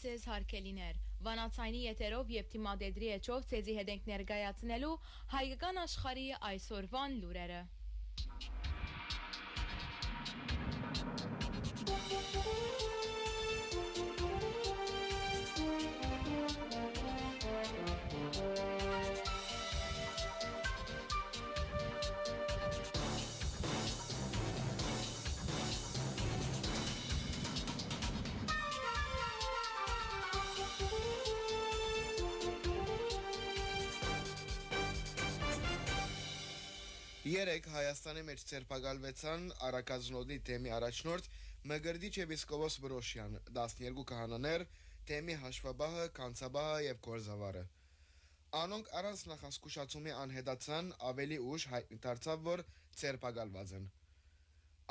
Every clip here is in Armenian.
ձեզ հարգելիներ, վանացայնի եթերով և թիմադեդրի էջով ձեզի հետ ենք ներկայացնելու հայկական աշխարհի այսօրվան լուրերը։ Երեք Հայաստանի մեջ ցերպակալվեցան Արաքազնոդի թեմի առաջնորդ Մգրդիչ եպիսկոպոս Բրոշյան, 12 քահանաներ, թեմի հաշվաբահը, կանցաբահը եւ գործավարը։ Անոնք առանց նախասկուշացումի անհետացան, ավելի ուշ հայտնի դարձավ, որ ցերպակալված են։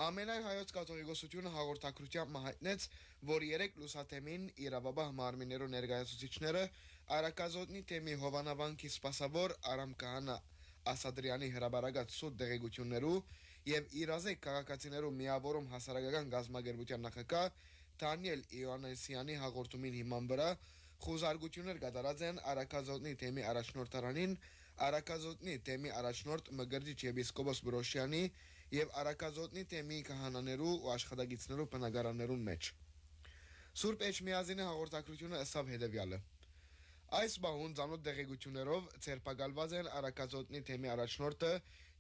Ամենայն հայոց կաթողիկոսությունը հաղորդակցությամբ հայտնեց, որ երեք լուսաթեմին իրավաբահ մարմիններու ներկայացուցիչները Արաքազոտնի թեմի հովանավանքի սպասավոր Արամ Կահանա Ասադրյանի հրաբարագած սուտ դեղեցություններու եւ իրազեկ քաղաքացիներու միավորում հասարակական գազագերբության նախագահ Դանիել Իոաննեսյանի հաղորդումին հիման վրա խոզարգություններ կատարած են Արաքազոտնի թեմի առաջնորդարանին, Արաքազոտնի թեմի առաջնորդ Մգրդիչ եպիսկոպոս Բրոշյանի եւ Արաքազոտնի թեմի քահանաներու ու աշխատակիցներու բնակարաններուն մեջ։ Սուրբ Էջմիածինի հաղորդակցությունը ըստ հետեւյալը։ Այս բահուն ցանոթ դեղեցություններով ցերպակալված են Արաքազոտնի թեմի առաջնորդը,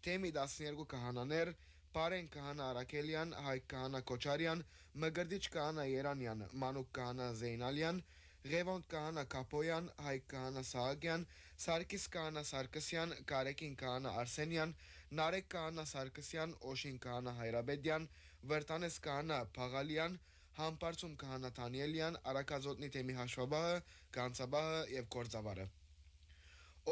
թեմի 12 քահանաներ, Պարեն քահանա Արաքելյան, Հայկ քահանա Քոչարյան, Մգրդիչ քահանա Երանյան, Մանուկ քահանա Զեյնալյան, Ղևոնդ քահանա Կապոյան, Հայկ քահանա Սահակյան, Սարգիս քահանա Սարգսյան, Կարեկին քահանա Արսենյան, Նարեկ քահանա Սարգսյան, Օշին քահանա Հայրաբեդյան, Վրտանես քահանա Փաղալյան, Համբարձում քահանա Դանիելյան, Արաքազոտնի թեմի հաշվաբահը, կանցաբահը եւ գործավարը։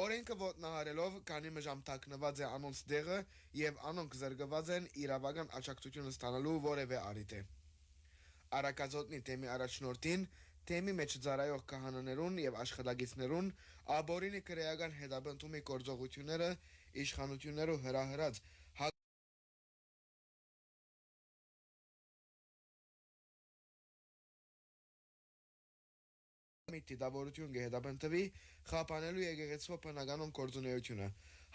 Օրենքը ոտնահարելով, քանի մժամ թաքնված է անոնց դեղը եւ անոնք զրկված են իրավական աջակցություն ստանալու որևէ առիթ է։ Արաքազոտնի թեմի առաջնորդին, թեմի մեջ ծառայող քահանաներուն եւ աշխատակիցներուն աբորինի քրեական հետապնդումի գործողությունները իշխանություններու հրահրած Դիտավորություն կհետապնդվի խափանելու եկեղեցու բնականոն գործունեությունը,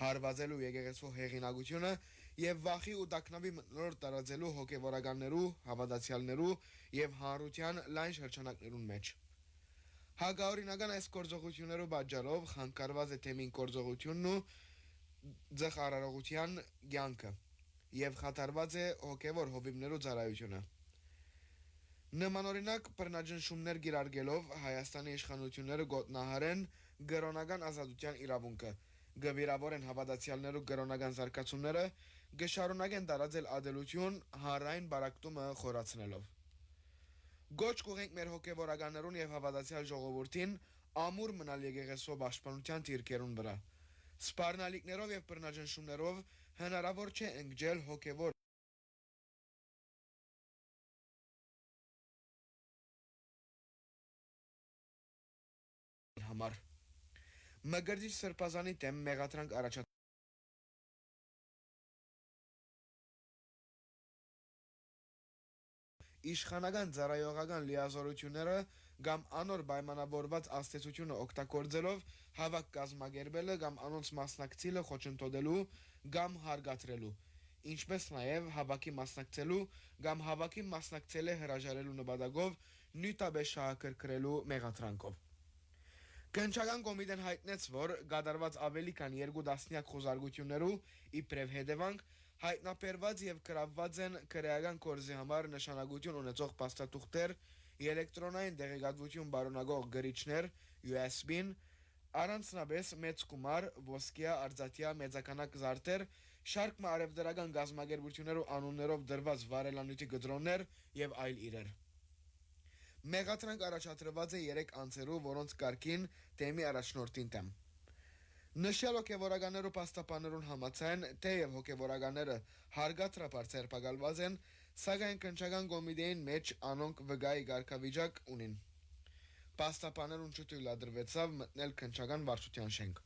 հարվածելու եկեղեցու հեղինակությունը եւ վախի ու տագնապի մտնոլորտ տարածելու հոգեվորականներու, հավատացյալներու եւ հանրության լայն շրջանակներուն մեջ։ Հակաօրինական այս գործողություններու պատճառով խանգարված է թեմին գործողությունն ու ձախարարողության կյանքը եւ խաթարված է հոգեվոր հովիվներու ծառայությունը։ Նմանօրինակ բռնաճնշումներ գիրարգելով Հայաստանի իշխանությունները գոտնահարեն գրոնական ազատության իրավունքը, գվիրավորեն հավատացյալներու գրոնական զարգացումները, գշարունակեն տարածել ադելություն հանրային բարակտումը խորացնելով։ Գոչ կուղենք մեր հոգեվորականներուն եւ հավատացյալ ժողովրդին ամուր մնալ եկեղեցու պաշտպանության դիրքերուն վրա։ Սպառնալիքներով եւ բռնաճնշումներով հնարավոր չէ ընկճել հոգեվոր համար։ Մգրդիչ սրբազանի դեմ մեղադրանք առաջ Իշխանական ծառայողական լիազորությունները կամ անոր պայմանավորված աստեցությունը օգտագործելով հավաք կազմակերպելը կամ անոնց մասնակցելը խոչընդոտելու կամ հարգադրելու, ինչպես նաև հավաքի մասնակցելու կամ հավաքի մասնակցելը հրաժարելու նպատակով նյութաբես շահագրգռելու մեղադրանքով։ Կնչական կոմիտեն հայտնեց, որ կատարված ավելի քան 2 տասնյակ խոզարգություններու իբրև հետևանք հայտնաբերված եւ գրավված են քրեական կորզի համար նշանակություն ունեցող փաստաթուղթեր, էլեկտրոնային տեղեկատվություն բարոնագող գրիչներ, USB-ն, առանձնապես մեծ գումար, ոսկյա, արձատյա, մեծականակ զարդեր, շարք արևդրական գազագերբություններու անուններով դրված վարելանյութի գծրոններ եւ այլ իրեր։ Մեղադրանք առաջադրված է 3 անձերու, որոնց կարգին թեմի առաջնորդին դեմ։ Նշյալ հոգեվորականներու փաստաբաններուն համաձայն, թեև հոգեվորականները հարգադրաբար ցերպակալված են, սակայն կնչական կոմիտեին մեջ անոնք վգայի կարգավիճակ ունին։ Փաստաբաններուն չթույլատրվեցավ մտնել կնչական վարչության շենք։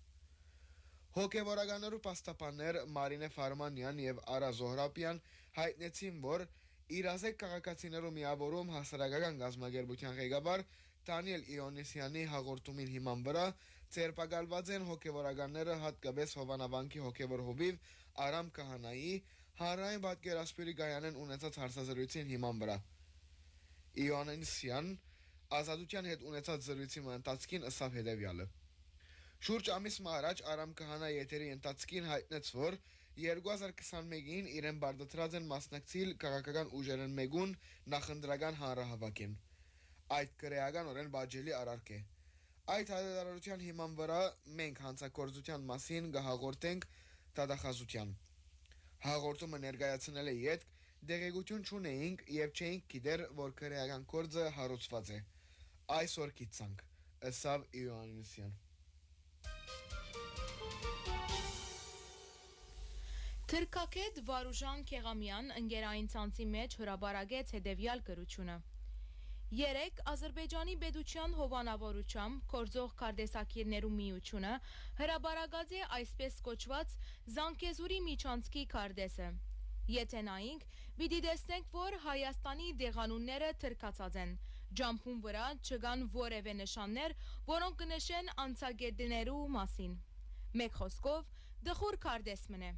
Հոգեվորականներու փաստաբաններ Մարինե Ֆարմանյան եւ Արա Զոհրաբյան հայտնեցին, որ իրազեկ քաղաքացիներու միավորում հասարակական գազագերբության ղեկավար Դանիել Իոնիսյանի հաղորդումին հիման վրա ցերպակալված են հոգևորականները հատկապես Հովանավանքի հոգևոր հովիվ Արամ Քահանայի հանրային պատկերասպյուրի գայանեն ունեցած հարցազրույցին հիման վրա։ Իոնիսյան Ազատության հետ ունեցած զրույցի ընթացքին ըսավ հետևյալը. Շուրջ ամիս առաջ Արամ Քահանայի եթերի ընթացքին հայտնեց, որ 2021-ին իրեն բարդացրած են մասնակցել քաղաքական ուժերեն մեկուն նախընտրական հանրահավաքին։ Այդ քրեականորեն բաժելի արարք է։ Այդ հայտարարության հիման վրա մենք հանցագործության մասին կհաղորդենք դատախազության։ Հաղորդումը ներկայացնել է յետք դեղեցություն չունեինք եւ չէինք գիտեր, որ քրեական գործը հարուցված է։ Այսօր գիտցանք, ըսավ Իոաննիսյան։ Թրքակետ Վարուժան Քեղամյան ընկերային ցանցի մեջ հրաբարագեց հետևյալ գրությունը. Երեք Ադրբեջանի պետության հովանավորությամբ կորձող քարտեզակիրներու միությունը հրաբարագած է այսպես կոչված Զանգեզուրի միջանցքի քարտեզը։ Եթե նայենք, պիտի տեսնենք, որ Հայաստանի դեղանունները թրքացած են։ Ջամփուն վրա չկան որևէ նշաններ, որոնք կնշեն անցագետներու մասին։ Մեկ խոսքով, դխուր քարտեզ մնե։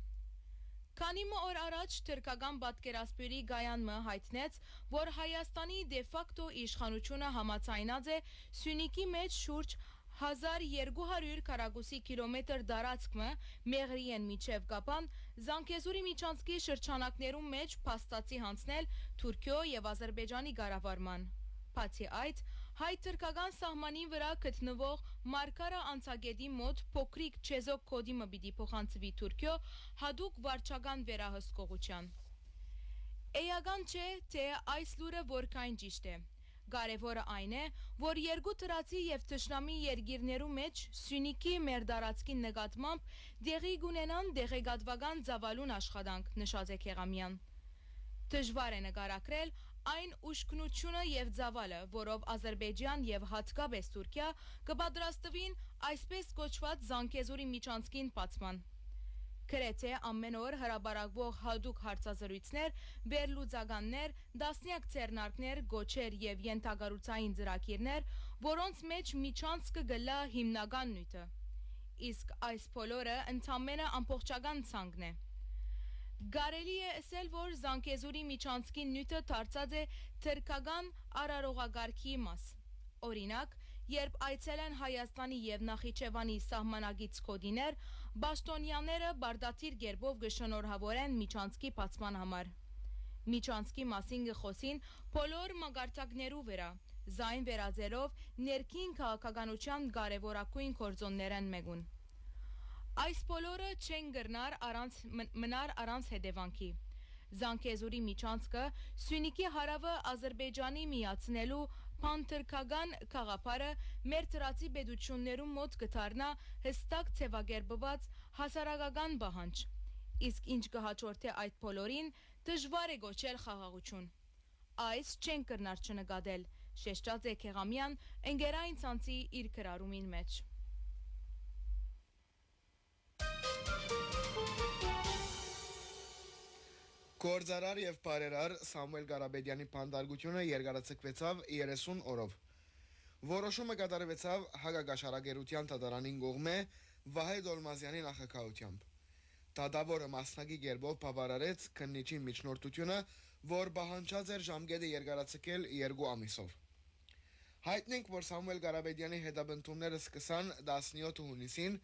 Քանի օր առաջ թրքական պատկերասպյուրի գայանը հայտնեց, որ Հայաստանի դեֆակտո իշխանությունը համաձայնած է Սյունիքի մեջ շուրջ 1200 քառակուսի կիլոմետր տարածքը Մեղրիեն միջև Կապան Զանգեզուրի միջանցքի շրջանակներում մեջ փաստացի հանձնել Թուրքիո եւ Ադրբեջանի կառավարման։ Բացի այդ, հայ-թրքական սահմանի վրա գտնվող Մարկարա անցագետի մոտ փոքրիկ չեզոք կոդիմը պիտի փոխանցվի Թուրքիո հadouk վարչական վերահսկողության։ Էական չէ, թե այս լուրը որքան ճիշտ է։ Կարևորը այն է, որ երկու թրացի եւ թշնամի երկիրներու մեջ Սյունիքի մերդարածքի նկատմամբ դեղի գունենան դեղեկատվական ծավալուն աշխատանք, նշած է Քեղամյան։ Դժվար է նկարագրել այն ուշքնությունը եւ ծավալը, որով Ադրբեջան եւ հատկապես Թուրքիա կպատրաստվին այսպես կոչված Զանգեզուրի միջանցքին բացման։ Գրեթե ամեն օր հրաբարակվող հadouk հարցազրույցներ, վերլուծականներ, դասնյակ ցերնարկներ, գոչեր եւ ենթագարուցային ծրագիրներ, որոնց մեջ միջանցքը գլա հիմնական նյութը։ Իսկ այս բոլորը ընդամենը ամբողջական ցանկն է։ Կարելի է ասել, որ Զանգեզուրի միջանցքի նյութը դարձած է թրքական արարողագարքի մաս։ Օրինակ, երբ այցելեն Հայաստանի եւ Նախիջևանի սահմանագից կոդիներ, Բաշտոնյաները բարդաթիր գերբով կշնորհավորեն միջանցքի բացման համար։ Միջանցքի մասին կխոսին բոլոր մագարտակներու վրա, զայն վերածելով ներքին քաղաքականության կարևորագույն գործոններն մեկուն։ Այս բոլորը չեն գրնար մնար առանց հետևանքի։ Զանգեզուրի միջանցքը Սյունիքի հարավը Ադրբեջանի միացնելու փանթրքական գաղափարը մեր թրացի պետություններու մոտ կդառնա հստակ ցեվագերբված հասարակական պահանջ։ Իսկ ինչ կհաջորդի այդ բոլորին, դժվար է գոչել խաղաղություն։ Այս չեն կրնար չնկատել, շեշտած է Քեղամյան ընկերային ցանցի իր գրառումին մեջ։ Գործարար եւ բարերար Սամուել Ղարաբեդյանի փանդարգությունը երկարացկվեցավ 30 օրով։ Որոշումը կատարվեցավ Հակագաշարագերության դատարանին կողմէ Վահե Դոլմազյանի նախագահությամբ։ Դատավորը մասնակի գերբով բավարարեց քննիչի միջնորդությունը, որ պահանջած էր ժամկետը երկարացկել 2 ամիսով։ Հայտնենք, որ Սամուել Ղարաբեդյանի հետապնդումները սկսան 17 հունիսին,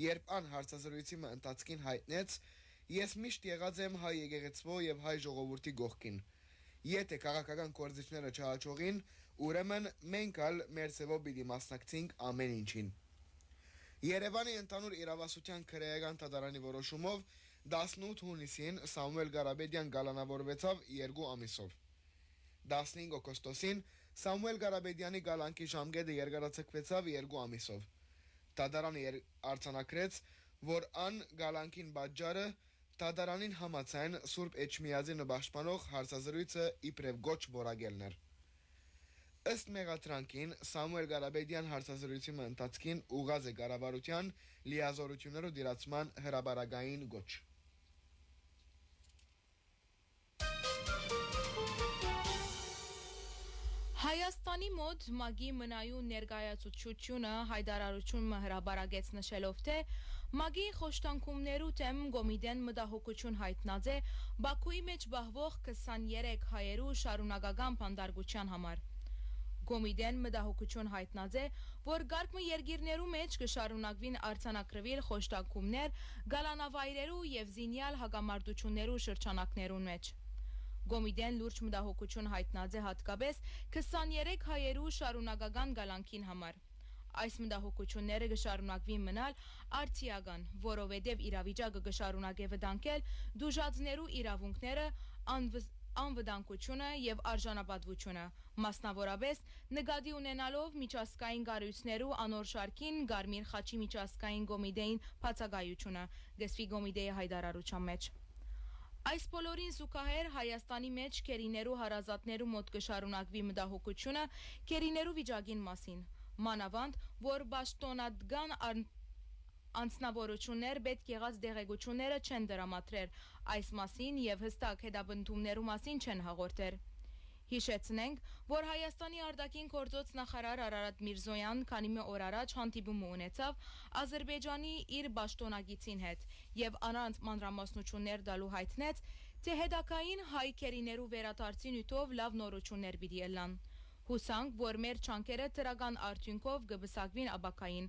երբ ան հարցազրույցի ընթացքին հայտնեց. Ես միշտ եղած եմ հայ եկեղեցվո եւ հայ ժողովրդի գողքին։ Եթե քաղաքական կորզիչները չհաջողին, ուրեմն մենք ալ մեր ծևով պիտի մասնակցենք ամեն ինչին։ Երևանի ընդհանուր իրավասության քրեական դատարանի որոշումով 18 հունիսին Սամուել Ղարաբեդյան գալանավորվեցավ 2 ամիսով։ 15 օգոստոսին Սամուել Ղարաբեդյանի գալանքի ժամկետը երկարացկվեցավ 2 ամիսով։ Դատարանը արձանագրեց, որ ան գալանքին պատճառը Դատարանին համաձայն Սուրբ Էջմիածի նպաշտպանող հարցազրույցը իբրև գոչ որակելն էր։ Ըստ մեղադրանքին Սամուել Ղարաբեդյան հարցազրույցի ընթացքին ուղղած է կառավարության լիազորություններու դիրացման հրաբարակային գոչ։ Հայ Հայաստանի մոտ ՄԱԳ-ի մնայու ներկայացուցչությունը հայտարարություն հրաբարագեց նշելով, թե ՄԱԳ-ի խոշտանգումներու թեմ Գոմիդեն մտահոգություն հայտնած է Բաքուի մեջ բահվող 23 հայերու շարունակական փանդարգության համար։ Գոմիդեն մտահոգություն հայտնած է, որ գարկմը երկիրներու մեջ կշարունակվին արձանագրվել խոշտանգումներ գալանավայրերու եւ զինյալ հակամարտություններու շրջանակներուն մեջ։ Գոմիդեն լուրջ մտահոգություն հայտնած է հատկապես 23 հայերու շարունակական գալանքին համար։ Այս մտահոգությունները կշարունակվին մնալ արդիական, որովհետև իրավիճակը կշարունակե վտանգել դուժածներու իրավունքները, անվտանգությունը եւ արժանապատվությունը, մասնավորապես նկատի ունենալով միջազգային կառույցներու անոր շարքին Գարմիր խաչի միջազգային կոմիտեին բացակայությունը, դեսվի կոմիտեի հայտարարության մեջ։ Այս բոլորին զուգահեռ Հայաստանի մեջ քերիներու հարազատներու մոտ կշարունակվի մտահոգությունը քերիներու վիճակին մասին, մանավանդ, որ պաշտոնական անձնավորություններ պետք եղած դեղեցությունները չեն դրամատրել այս մասին եւ հստակ հետապնդումներու մասին չեն հաղորդել։ Հիշեցնենք, որ Հայաստանի արտաքին գործոց նախարար Արարատ Միրզոյան քանի մի օր առաջ հանդիպում ունեցավ Ադրբեջանի իր պաշտոնակիցին հետ եւ առանց մանրամասնություններ տալու հայտնեց, թե հետակային հայ քերիներու վերադարձի նյութով լավ նորություններ պիտի ելան։ Հուսանք, որ մեր չանքերը դրական արդյունքով կբսակվին ապակային,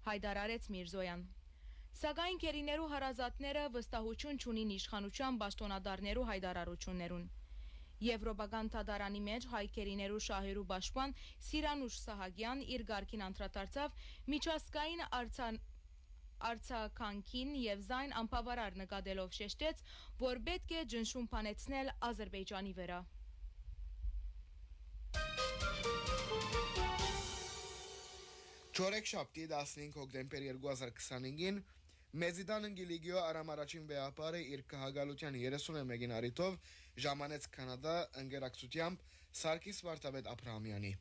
հայտարարեց Միրզոյան։ Սակայն քերիներու հարազատները վստահություն չունին իշխանության պաշտոնատարներու հայտարարություններուն։ Եվրոպական դատարանի մեջ հայ քերիներու շահերու պաշտպան Սիրանուշ Սահակյան իր գարկին անդրադարձավ միջազգային արձագանքին եւ զայն անբավարար նկատելով շեշտեց, որ պետք է ճնշում բանեցնել Ադրբեջանի վրա։ Չորեքշաբթի 15 հոկտեմբեր 2025-ին Մեծիդան Անգելիգիո Արամ առաջին վեհապարը իր քահագալության 31-ին առիթով ժամանեց Կանադա ընկերակցությամբ Սարգիս Վարդապետ Աբրահամյանի։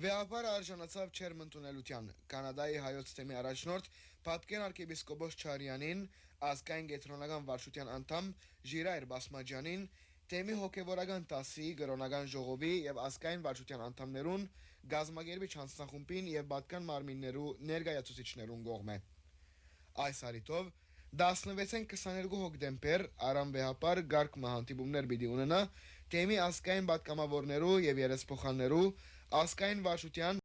Վեհապարը արժանացավ չերմընդունելության Կանադայի հայոց թեմի առաջնորդ Պատկեն arczepiskopos Չարյանին, ազգային կենտրոնական վարչության անդամ Ժիրայր Բասմաջանին, թեմի հոգևորական դասի, գրոնական ժողովի եւ ազգային վարչության անդամներուն, գազམ་ագերբիչ հանձնախումբին եւ պատկան մարմիններու ներկայացուցիչներուն կողմէ։ Այս առիթով 16-22 հոկտեմբեր Արամ վեհապար գարկմը հանդիպումներ պիտի ունենա թեմի ազգային պատգամավորներու եւ երեսփոխաններու ազգային վարչության